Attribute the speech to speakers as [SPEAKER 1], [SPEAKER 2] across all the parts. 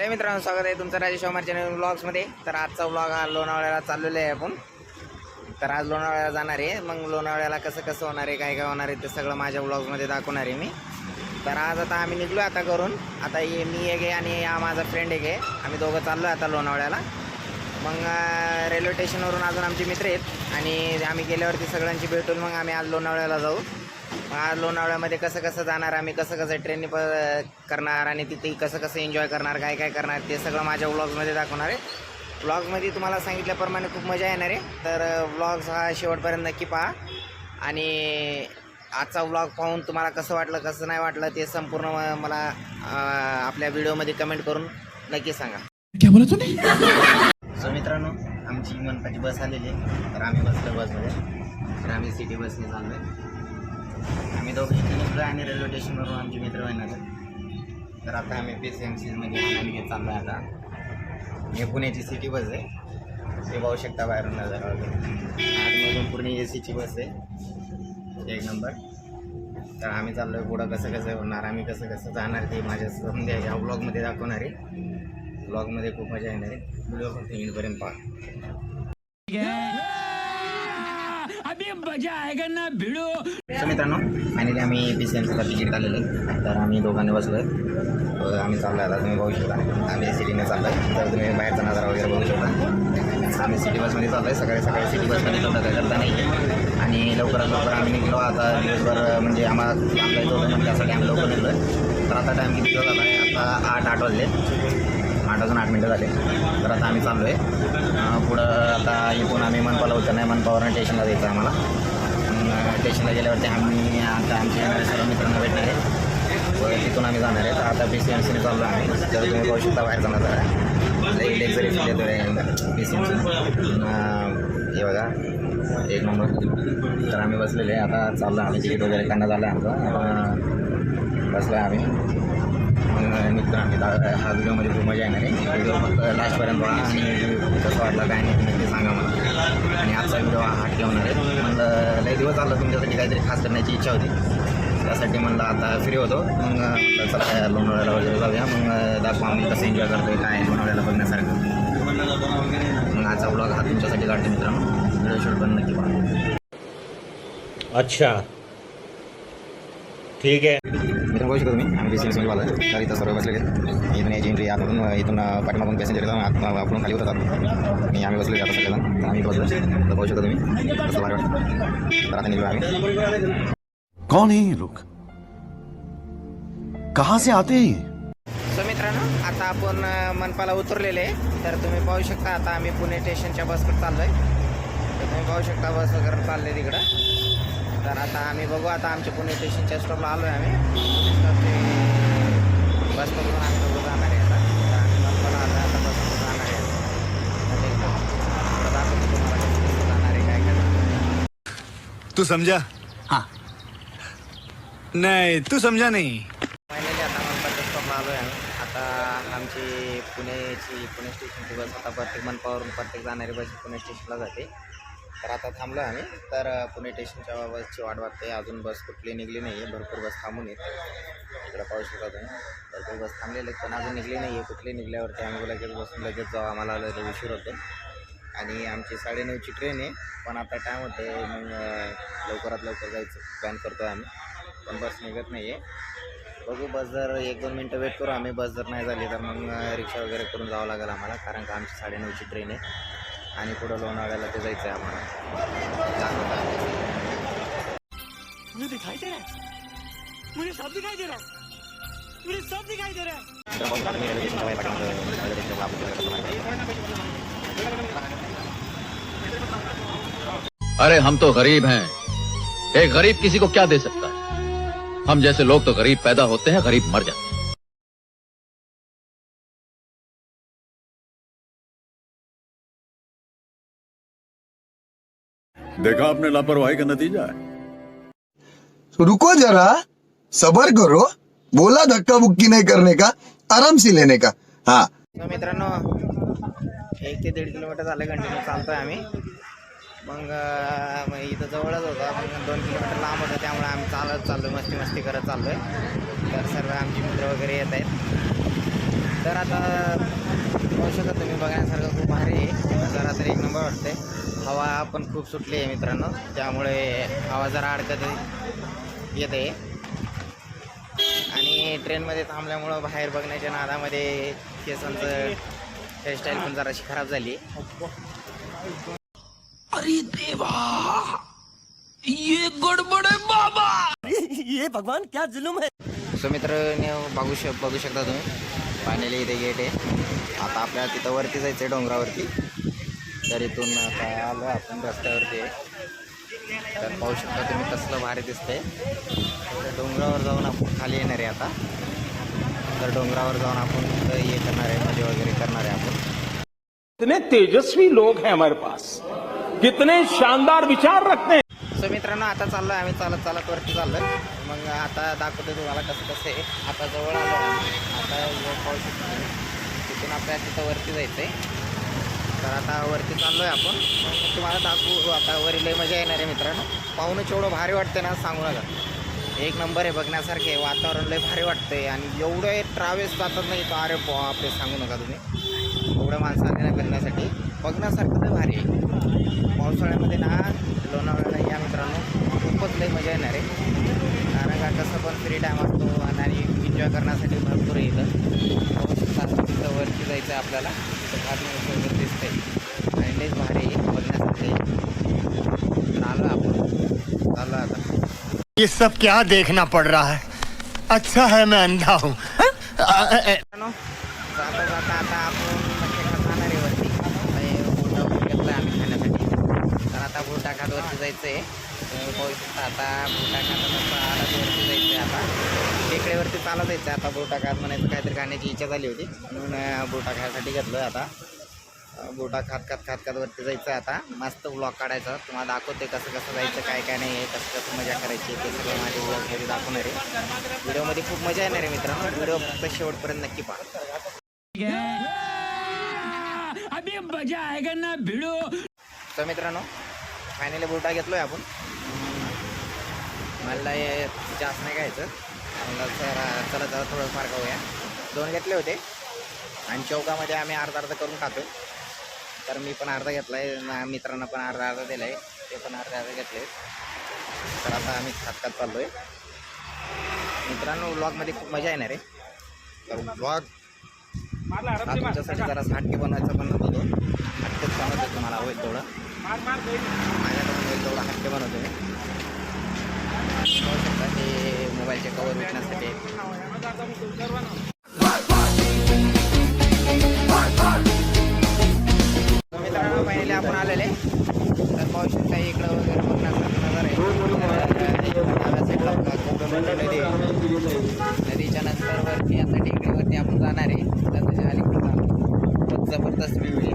[SPEAKER 1] जय मित्रांनो, स्वागत आहे तुमचं राजेश अमर चॅनल व्लॉग्समध्ये। तर आजचा व्लॉग हा लोणावळ्याला चाललेला आहे आपण। तर आज लोणावळ्याला जाणार आहे। मग लोणावळ्याला कसं कसं होणार आहे, काय काय होणार आहे ते सगळं माझ्या व्लॉग्समध्ये दाखवणार आहे मी। तर आज आता आम्ही निघलो आता घरून। आता मी एक आहे आणि हा माझा फ्रेंड एक आहे, आम्ही दोघं चाललो आता लोणावळ्याला। मग रेल्वे स्टेशनवरून अजून आमचे मित्र आहेत आणि आम्ही गेल्यावरती सगळ्यांची भेटून मग आम्ही आज लोणावळ्याला जाऊ। आज लोणावळ्यामध्ये कसं कसं जाणार, आम्ही कसं कसं ट्रेनने करणार आणि तिथे कसं कसं एन्जॉय करणार, काय काय करणार ते सगळं माझ्या व्लॉग्समध्ये दाखवणार आहे। व्लॉग्समध्ये तुम्हाला सांगितल्याप्रमाणे खूप मजा येणार आहे। तर व्लॉग्स हा शेवटपर्यंत नक्की पहा आणि आजचा व्लॉग पाहून तुम्हाला कसं वाटलं कसं नाही वाटलं ते संपूर्ण मला आपल्या व्हिडिओमध्ये कमेंट करून नक्की सांगा।
[SPEAKER 2] क्या बोला तूने?
[SPEAKER 1] सो मित्रांनो, आमची मनपाची बस आलेली आहे। तर आम्ही बसलो बसमध्ये। तर आम्ही सिटी बसने चाललो आहे। आम्ही दोघं निघलो आणि रेल्वे स्टेशनवरून आमचे मित्र येणार। तर आता आम्ही PCMC मध्ये घेत चाललो आहे। आता हे पुण्याची सिटी बस आहे, ते पाहू शकता बाहेरून नजारा वगैरे। आतमधून पूर्ण AC ची बस आहे, एक नंबर। तर आम्ही चाललो आहे पुढं, कसं कसं होणार, आम्ही कसं कसं जाणार ते माझ्या समजा या व्लॉगमध्ये दाखवणार आहे। व्लॉगमध्ये खूप मजा येणार आहे, व्हिडिओ फक्त एंडपर्यंत पहा।
[SPEAKER 2] अभी मजा आएगा ना भिड़ो।
[SPEAKER 1] सो मित्रांनो, फायनली आम्ही PCMCला तिकीट काढलेलं आहे। तर आम्ही दोघांनी बसलो आहे, आम्ही चाललो आहे। आता तुम्ही बघू शकता आम्ही सिटीने चाललो आहे। तर तुम्ही बाहेरचा नजारा वगैरे बघू शकता। आम्ही सिटी बसमध्ये चाललो आहे। सकाळी सकाळी सिटी बसमध्ये तेवढं काय करता नाही आणि लवकरात लवकर आम्ही निघलो। आता दिवसभर म्हणजे आम्हाला लांब होतं म्हणजे त्यासाठी आम्ही लवकर निघलो आहे। तर आता टाईम किती झाला आहे, आता 8 वाजले, 8 वाजून 8 मिनटं झाले। तर आता आम्ही चाललो आहे पुढं। आता इथून आम्ही मनपाला उतरणार आहे, मनपावरून स्टेशनला जायचं आहे आम्हाला। स्टेशनला गेल्यावरती आम्ही आमच्या येणारे सर्व मित्रांना भेटणार आहे व तिथून आम्ही जाणार आहे। तर आता PCMCने चाललो आम्ही। तर तुम्ही बघू शकता बाहेर जाणार आहे, लेक्झरी फील येतो आहे PCMC। हे बघा, एक नंबर। तर आम्ही बसलेले आहे, आता चाललो आम्ही। तिकीट वगैरे काढण्यात झालं आहे आमचं, बसलो आहे आम्ही। निघतो आम्ही। हा व्हिडिओमध्ये खूप मजा येणार आहे, व्हिडिओ फक्त लास्टपर्यंत बघा आणि कसं वाटलं काय नाही ते सांगा मला। आणि आजचा व्हिडिओ हा ठेवणार आहे। म्हणलं लई दिवस झालं तुमच्यासाठी काहीतरी खास करण्याची इच्छा होती, त्यासाठी म्हणलं आता फ्री होतो मग चला लोणावळ्याला वगैरे जाऊया। मग दाखवा आम्ही कसं एन्जॉय करतो आहे, काय लोणावळ्याला बघण्यासारखं। मग आजचा व्लॉग हा तुमच्यासाठी काढतो मित्रांनो, व्हिडिओ शूट पण नक्की पहा।
[SPEAKER 3] अच्छा ठीक आहे।
[SPEAKER 1] मित्रांनो बघू शकतो तुम्ही आम्ही PCMCमध्ये आलो आहे। तर इथं सर्व बसलेले आहेत। इथून यायची एंट्री आतमधून, इथून पाठीमागून पॅसेंजर येतात, आपण खाली होतात आणि आम्ही बसलो आता सगळेजण। तर आम्ही बसलो, तर बघू शकतो तुम्ही कसं भारी वाटतं। तर आता निघलो आम्ही।
[SPEAKER 2] कौन है ये लोग? कहाँ से आते हैं?
[SPEAKER 1] सो मित्रांनो, आता आपण मनपाला उतरलेले आहे। तर तुम्ही पाहू शकता आता आम्ही पुणे स्टेशनच्या बसकडे चाललो आहे। तर तुम्ही पाहू शकता बस वगैरे चालले तिकडं। तर आता आम्ही बघू, आता आमच्या पुणे स्टेशनच्या स्टॉपला आलो आहे आम्ही। बस पकडून आम्ही बघू जाणार आहे आता। तर आम्ही मनपाला आलो आहे, आता बस पकडून जाणार आहे जाणार आहे काय करणार।
[SPEAKER 2] तू समझा? हाँ। नहीं तू समझा नहीं।
[SPEAKER 1] फायनली आता मनपाच्या स्टॉपला आलो आहे आम्ही। आता आमची पुणे स्टेशनची बस आता प्रत्येक मनपावरून प्रत्येक जाणारी बस पुणे स्टेशनला जाते। तर आता थांबलो आम्ही। तर पुणे स्टेशनच्या बसची वाट बघते, अजून बस कुठली निघली नाही आहे। भरपूर बस थांबून येत इकडं पाहू शकता तुम्ही। भरपूर बस थांबलेले पण अजून निघली नाही आहे। कुठली निघल्यावरती आम्ही लगेच बसून लगेच जाऊ, आम्हाला लगेच उशीर होते आणि आमची 9:30ची ट्रेन आहे। पण आता टाईम होते, मग लवकरात लवकर जायचं प्लॅन करतो आहे आम्ही, पण बस निघत नाही आहे। बघू, बस जर 1-2 मिनटं वेट करू आम्ही। बस जर नाही झाली तर मग रिक्षा वगैरे करून जावं लागेल आम्हाला, कारण का आमची 9:30ची ट्रेन आहे आणि पुढं लोणावळ्याला ते जायचं आहे आम्हाला।
[SPEAKER 2] मुझे दिखाई दे रहा है, मुझे सब दिखाई दे रहा है, मुझे सब दिखाई दे रहा है।
[SPEAKER 4] अरे हम तो गरीब हैं, एक गरीब किसी को क्या दे सकता है। हम जैसे लोग तो गरीब पैदा होते हैं, गरीब मर जाते हैं।
[SPEAKER 5] देखा आपने लापरवाही का नतीजा है।
[SPEAKER 6] रुको जरा, सबर करो, बोला धक्का बुक्की नहीं करने का, आराम से लेने का। हाँ
[SPEAKER 1] तर मित्रांनो, 1 ते 1.5 किलोमीटर झालं कंटिन्यू चालतोय आम्ही। मग इथं जवळच होता, मग 2 किलोमीटर लांब होतं, त्यामुळे आम्ही चालत चाललो, मस्ती करत चाललो आहे। तर सर्व आमचे मित्र वगैरे येत आहेत। तर आता पाहू शकता तुम्ही, बघण्यासारखं खूप भारी आहे. जरा तरी एक नंबर वाटते. हवा पण खूप सुटली आहे मित्रांनो, त्यामुळे हवा जरा अडकत येते. आणि ट्रेनमध्ये थांबल्यामुळं बाहेर बघण्याच्या नादामध्ये केसांचं हेअरस्टाईल पण जराशी खराब झाली.
[SPEAKER 2] अरे देवा, ये गड़बड़ है बाबा. ये भगवान क्या जुलुम है.
[SPEAKER 1] सो मित्रांनो बघू शकता तुम्ही, फायनली इथे गेट आहे. आता आपल्याला तिथं वरती जायचं आहे डोंगरावरती. तर इथून आता आलो आपण रस्त्यावरती आहे. तर पाहू शकता तुम्ही कसलं भारी दिसतंय. तर डोंगरावर जाऊन आपण खाली येणार आहे आता. तर डोंगरावर जाऊन आपण हे करणार आहे, मजे वगैरे करणार आहे आपण.
[SPEAKER 3] कितने तेजस्वी लोग हैं हमारे पास, कितने शानदार विचार रखते हैं.
[SPEAKER 1] सो मित्रांनो आता चाललो आहे आम्ही, चालत वरती चाललो. मग आता दाखवतो तुम्हाला कसं कसं आहे. आता जवळ आलो आम्ही. आता पाहू शकतो तिथून आपल्याला तिथं वरती जायचं आहे. तर आता वरती चाललो आहे आपण. मग तुम्हाला दाखवू आता. वरी लई मजा येणार आहे मित्रांनो. पाहूनच एवढं भारी वाटतं ना, सांगू नका. एक नंबर आहे बघण्यासारखे. वातावरण लई भारी वाटतंय. आणि एवढं ट्रॅव्हल्स जातात नाही तर अरे बापरे, सांगू नका तुम्ही. एवढ्या माणसांना फिरण्यासाठी बघण्यासारखं तर भारी आहे. पावसाळ्यामध्ये ना लोणावळ्याला या मित्रांनो, खूपच लई मजा येणार आहे. कारण का कसं पण फ्री टाईम असतो आणि एन्जॉय करण्यासाठी भरपूर येतं. तिथं वरती जायचं आहे आपल्याला. तिथं फार वगैरे दिसतंय आणि लईच भारी आहे बघण्यासाठी. आलो आपण, चाललो आता.
[SPEAKER 2] ये सब क्या देखना पड़ रहा है. अच्छा है मैं अंधा हूँ.
[SPEAKER 1] जाता जाता आता आपण मच्छीखात जाणार आहे वरती. बोटा घेतला आम्ही खाण्यासाठी. तर आता बोटा खात वरती जायचं आहे. पाहू शकता आता बोटा खात आला वरती जायचं आहे. आता टेकड्यावरती चालत जायचं आहे. आता बोटा खात म्हणायचं काहीतरी खाण्याची इच्छा झाली होती म्हणून बोटा खायसाठी घेतलं. आता बोटा खात वरती जायचं आहे. आता मस्त ब्लॉग काढायचा. तुम्हाला दाखवते कसं कसं जायचं, काय काय नाही आहे, कसं मजा करायची ते सगळं माझ्या ब्लॉगमध्ये दाखवणार आहे. व्हिडिओमध्ये खूप मजा येणार आहे मित्रांनो. व्हिडिओ फक्त शेवटपर्यंत नक्की पहा.
[SPEAKER 2] अभी मजा आएगा ना भिड़ो.
[SPEAKER 1] तर मित्रांनो फायनली बोटा घेतलोय आपण. मला जास्त नाही घ्यायचं. चला जरा थोडंफार खाऊया. 2 घेतले होते आणि चौकामध्ये आम्ही अर्धा करून खातो. तर मी पण अर्धा घेतला आहे, मित्रांना पण अर्धा दिला आहे, ते पण अर्धा घेतले. तर आता आम्ही खात चाललो आहे मित्रांनो. व्लॉगमध्ये खूप मजा येणार आहे. तर व्लॉग तुमच्यासाठी जरा हटके बनवायचं पण होतो. हटकेच बनवतो तुम्हाला होईल तेवढं. माझ्याकडून होईल तेवढं हटके बनवतो मी. पाहू शकता हे मोबाईलचे कवर विकण्यासाठी. मित्रांनो फायनली आपण आलेले. तर पाहू शकता इकडं वगैरे बघण्यासारखं नजर आहे. नदीच्या नंतर वरती आता टेकडीवरती आपण जाणार आहे. तर त्याच्या अलीकडं जबरदस्त व्ह्यू आहे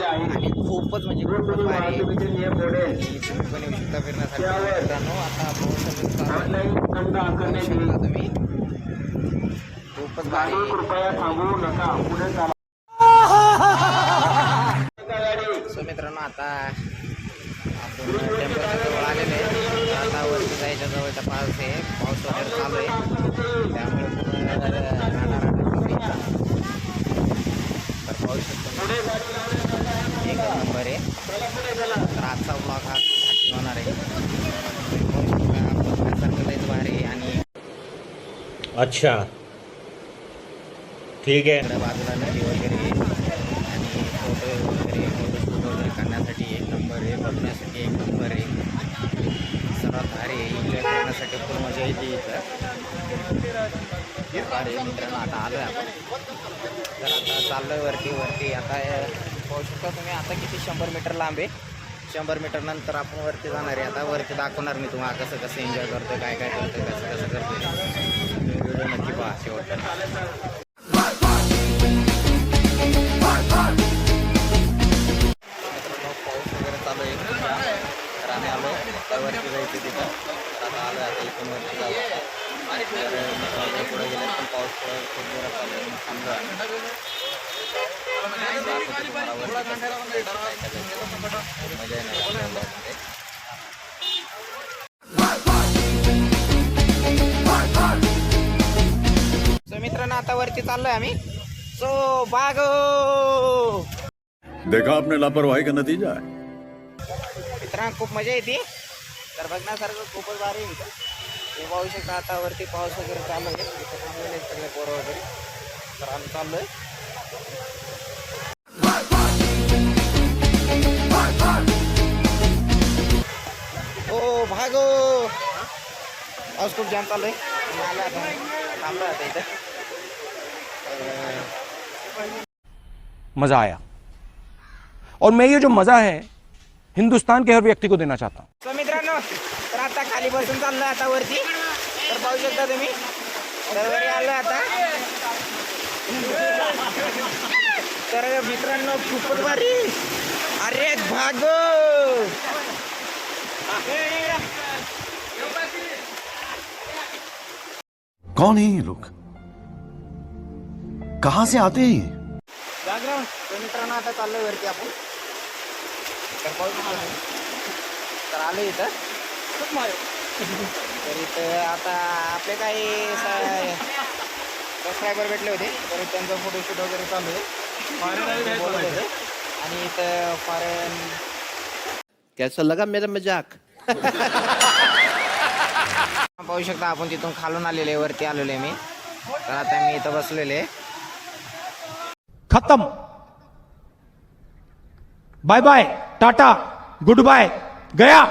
[SPEAKER 1] आणि खूपच म्हणजे खूपच भारी आहे. तुम्ही पण येऊ शकता फिरण्यासाठी मित्रांनो. आता पाहू शकता तुम्ही, खूपच भारी आहे. सो मित्रांनो आता आपण टेम्पलच्या जवळ आलेले आहे. आता वरती जायच्या जवळचा पाऊस आहे. पाऊस वगैरे चालू आहे त्यामुळे राहणार. तर पाहू शकतो एक नंबर आहे. तर आजचा ब्लॉग हा होणार आहे. बघण्यासारखं लयच भारी आहे. आणि
[SPEAKER 3] अच्छा ठीक आहे.
[SPEAKER 1] बाजूला नदी वगैरे आणि फोटोशूट वगैरे करण्यासाठी एक नंबर आहे. बघण्यासाठी एक नंबर आहे. सर्वात भारी आहे. एन्जॉय करण्यासाठी खूप मजा येते इथं. अरे मित्रांनो आता आलो आहे आपण. तर आता चाललो आहे वरती. आता पाहू शकता तुम्ही आता किती 100 मीटर लांब आहे. 100 मीटर नंतर आपण वरती जाणार आहे. आता वरती दाखवणार मी तुम्हाला कसं कसं एन्जॉय करतो, काय काय करतो, कसं कसं करतो. व्हिडिओ नक्की पहा शेवटपर्यंत. पाऊस वगैरे चालू आहे. तर आम्ही आलो वरती जायचं तिथं. तर आता आलो आता इथून वरती जाऊ. तर पुढे गेले पण पाऊस खूप जोरात चालू आहे. थांबलो आहे. मजा येणार. सो मित्रांनो आता वरती वरती चाललोय आम्ही. सो भागो.
[SPEAKER 5] देखा आपने लापरवाही का नतीजा है.
[SPEAKER 1] मित्रांनो खूप मजा येते. तर बघण्यासारखं खूपच भारी आहे इथं. हे पाहू शकता आता वरती पाऊस वगैरे चालू आहे. इथं थांबलेले सगळे पोरं वगैरे. तर आम्ही चाललोय. ओ भागो. पाऊस खूप जाम चालू आहे. आला आता थांबलो आता इथं.
[SPEAKER 2] मजा आया और मैं ये जो मजा है हिंदुस्तान के हर व्यक्ति को देना चाहता हूँ.
[SPEAKER 1] तर मित्रांनो तर आता खाली बसून चाललोय आता वरती. तर पाहू शकता तुम्ही. तर वरी आलोय आता. तर मित्रांनो खूपच भारी. अरे भागो.
[SPEAKER 2] कौन है ये लोग, कहां से आते हैं ये?
[SPEAKER 1] जागरण. तर मित्रांनो आता चाललोय वरती आपण. तर पाऊस आला. तर आलो इथं. तर इथं आता आपले काही सबस्क्रायबर भेटले होते. तर त्यांचं फोटोशूट वगैरे चालू आहे. बोलत होते. आणि इथं फॉरेन
[SPEAKER 7] कैसा लगा मेरा मजाक?
[SPEAKER 1] पाहू शकता आपण तिथून खालून आलेले वरती आलेले मी. तर आता मी इथं बसलेले.
[SPEAKER 2] खत्म. Bye bye, tata, goodbye, गया.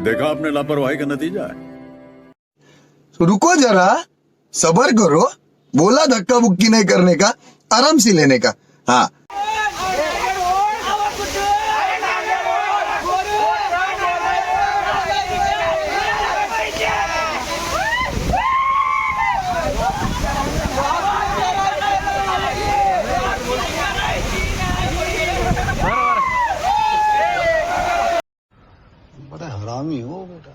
[SPEAKER 5] देखा आपने लापरवाही का नतीजा है.
[SPEAKER 6] रुको जरा, सबर करो. बोला धक्का बुक्की नहीं करने का, आराम से लेने का. हाँ.
[SPEAKER 7] बड़ा हरामी हो बेटा.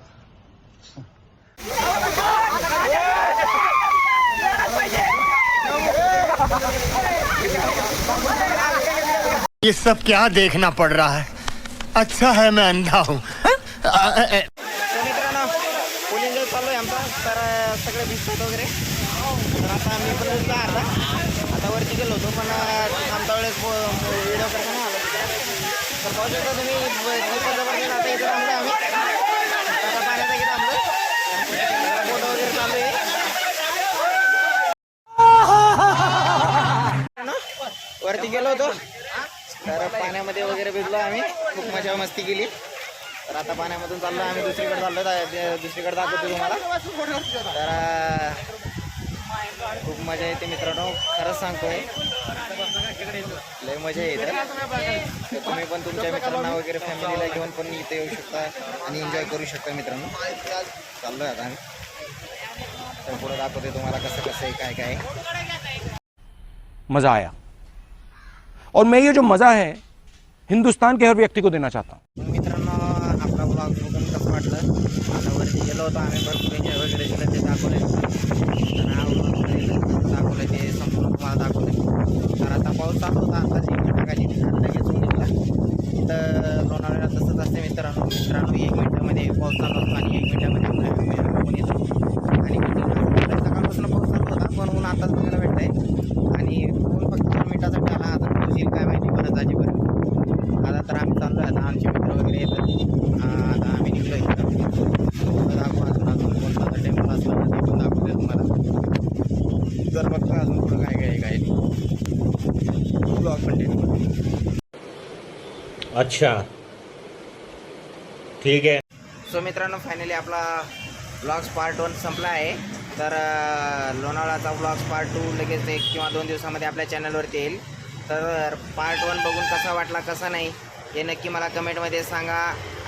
[SPEAKER 8] ये सब क्या देखना पड़ रहा है. अच्छा है मैं अंधा हूँ.
[SPEAKER 1] तर मित्रांनो फुल एन्जॉय चालू आहे आमचा. तर सगळे भिजतात वगैरे. तर आता आम्ही पण भिजलो आता वरती गेलो होतो पण आमच्या वेळेस व्हिडिओ करता नाही आलो. तर पाहू शकता तुम्ही जबरदस्त आता इथं थांबलो आम्ही. आता पाण्याचा इथं थांबलो. फोटो वगैरे चालू आहे. वरती गेलो होतो. तर पाण्यामध्ये वगैरे भिजलो आम्ही. खूप मजा मस्ती केली. तर आता पाण्यामधून चाललो आम्ही दुसरीकडे चाललो. दुसरीकडे दाखवतो तुम्हाला. तर खूप मजा येते मित्रांनो. खरंच सांगतोय लय मजा येते. तर तुम्ही पण तुमच्या मित्रांना वगैरे फॅमिलीला घेऊन पण इथे येऊ शकता आणि एन्जॉय करू शकता मित्रांनो. चाललोय आता आम्ही. तर पुढे दाखवते तुम्हाला कसं कसं आहे काय काय.
[SPEAKER 2] मजा आया और मैं ये जो मजा है हिंदुस्तान के हर व्यक्ति को देना चाहता हूँ.
[SPEAKER 1] मित्रांनो आपला ब्लॉग बघून कसं वाटलं. आता वरती गेलो होतो आम्ही. भरपूर एन्जॉय वगैरे केलं ते दाखवले. तर हा ब्लॉग दाखवलं ते संपूर्ण तुम्हाला दाखवलं. तर आता पाऊस चालू होता. आता जी टाकायची लगेच ऊन निघला. तर लोणावळ्याला तसंच असते मित्रांनो. 1 मिनिटामध्ये पाऊस चालू होतो आणि 1 मिनिटामध्ये ऊन येतो. आणि सकाळपासून पाऊस चालू होता पण ऊन आताच बघायला भेटत आहे. आणि ऊन फक्त 2 मिनिटासाठी आला. आता पाऊस येईल काय माहिती परत अजिबात. आता तर आम्ही चाललो आहे. आता आमचे मित्र वगैरे येतात. आता आम्ही निघलो इथं. दाखवू अजून कोणता टेम्पल असला तर ते पण दाखवते तुम्हाला. जर बघतो अजून पुढं काय काय ब्लॉग कंटिन्यू.
[SPEAKER 3] अच्छा ठीक है.
[SPEAKER 1] सो मित्रांनो फायनली आपला ब्लॉग्स पार्ट 1 संपला आहे. तर लोणावळ्याचा ब्लॉग्स पार्ट 2 लगेच 1 किंवा 2 दिवसामध्ये आपल्या चॅनलवरती येईल. तर पार्ट 1 बघून कसा वाटला कसा नाही हे नक्की मला कमेंटमध्ये सांगा.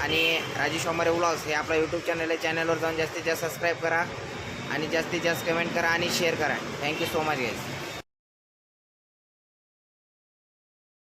[SPEAKER 1] आणि राजेश वामरे व्लॉग्स हे आपला यूट्यूब चॅनल आहे. चॅनलवर जाऊन जास्तीत जास्त सबस्क्राईब करा आणि जास्तीत जास्त कमेंट करा आणि शेअर करा. Thank you so much guys.